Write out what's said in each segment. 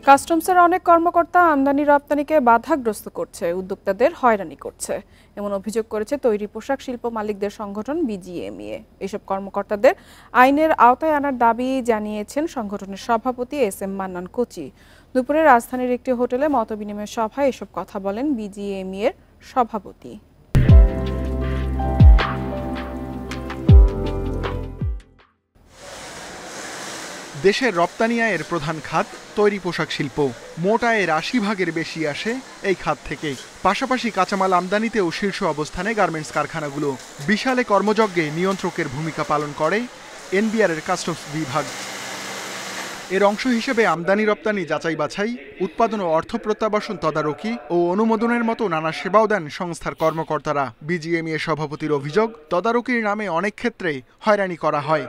কাস্টমসের অনেক কর্মকর্তা আমদানি রপ্তানিকে বাধাগ্রস্ত করছে, উদ্যোক্তাদের হয়রানি করছে, এমন অভিযোগ করেছে তৈরি পোশাক শিল্প মালিকদের সংগঠন বিজিএমইএ। এসব কর্মকর্তাদের আইনের আওতায় আনার দাবি জানিয়েছেন সংগঠনের সভাপতি এস.এম. মান্নান কোচি। দুপুরে রাজধানীর একটি হোটেলে মতবিনিময় সভায় এসব কথা বলেন বিজিএমইএর সভাপতি। দেশের রপ্তানি আয়ের প্রধান খাত তৈরি পোশাক শিল্প। মোট আয়ের ৮০% বেশি আসে এই খাত থেকে। পাশাপাশি কাঁচামাল আমদানিতেও শীর্ষ অবস্থানে গার্মেন্টস কারখানাগুলো। বিশাল কর্মযজ্ঞে নিয়ন্ত্রকের ভূমিকা পালন করে এনবিআরের কাস্টমস বিভাগ। এর অংশ হিসেবে আমদানি রপ্তানি যাচাই বাছাই, উৎপাদন ও অর্থ প্রত্যাবাসন তদারকি ও অনুমোদনের মতো নানা সেবাও দেন সংস্থার কর্মকর্তারা। বিজিএমইএ সভাপতির অভিযোগ, তদারকির নামে অনেক ক্ষেত্রে হয়রানি করা হয়।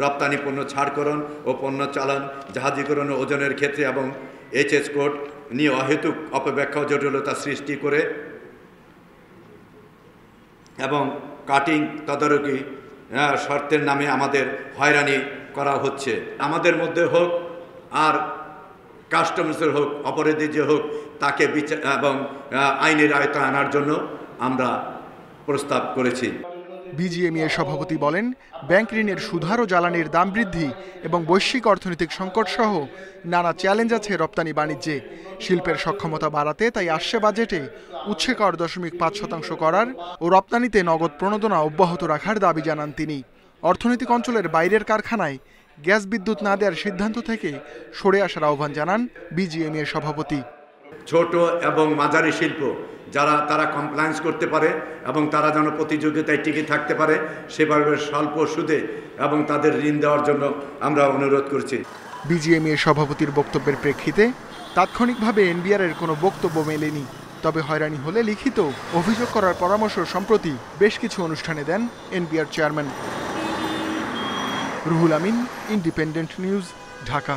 রপ্তানি পণ্য ছাড়করণ ও পণ্য চালান, জাহাজীকরণ ও ওজনের ক্ষেত্রে এবং এইচএস কোড নিয়ে অহেতুক অপব্যাখ্যা ও জটিলতা সৃষ্টি করে এবং কাটিং তদারকি শর্তের নামে আমাদের হয়রানি করা হচ্ছে। আমাদের মধ্যে হোক আর কাস্টমসের হোক, অপরাধী যে হোক, তাকে বিচার এবং আইনের আয়ত্তে আনার জন্য আমরা প্রস্তাব করেছি। বিজিএমইএ সভাপতি বলেন, ব্যাংক ঋণের সুদহার ও জ্বালানির দাম বৃদ্ধি এবং বৈশ্বিক অর্থনৈতিক সংকট সহ নানা চ্যালেঞ্জ আছে রপ্তানি বাণিজ্যে। শিল্পের সক্ষমতা বাড়াতে তাই আসছে বাজেটে উৎসে কর 0.5% করার ও রপ্তানিতে নগদ প্রণোদনা অব্যাহত রাখার দাবি জানান তিনি। অর্থনৈতিক অঞ্চলের বাইরের কারখানায় গ্যাস বিদ্যুৎ না দেওয়ার সিদ্ধান্ত থেকে সরে আসার আহ্বান জানান বিজিএমইএ সভাপতি। ছোট এবং মাঝারি শিল্প তারা কমপ্লায়েন্স করতে পারে এবং তারা যেন প্রতিযোগিতায় টিকে থাকতে পারে, সেভাবে স্বল্প সুদে এবং তাদের ঋণ দেওয়ার জন্য আমরা অনুরোধ করছি। বিজিএমইএ সভাপতির বক্তব্যের প্রেক্ষিতে তাৎক্ষণিকভাবে এনবিআরের কোনো বক্তব্য মেলেনি। তবে হয়রানি হলে লিখিত অভিযোগ করার পরামর্শ সম্প্রতি বেশ কিছু অনুষ্ঠানে দেন NBR chairman. Ruhul Amin, independent news, Dhaka.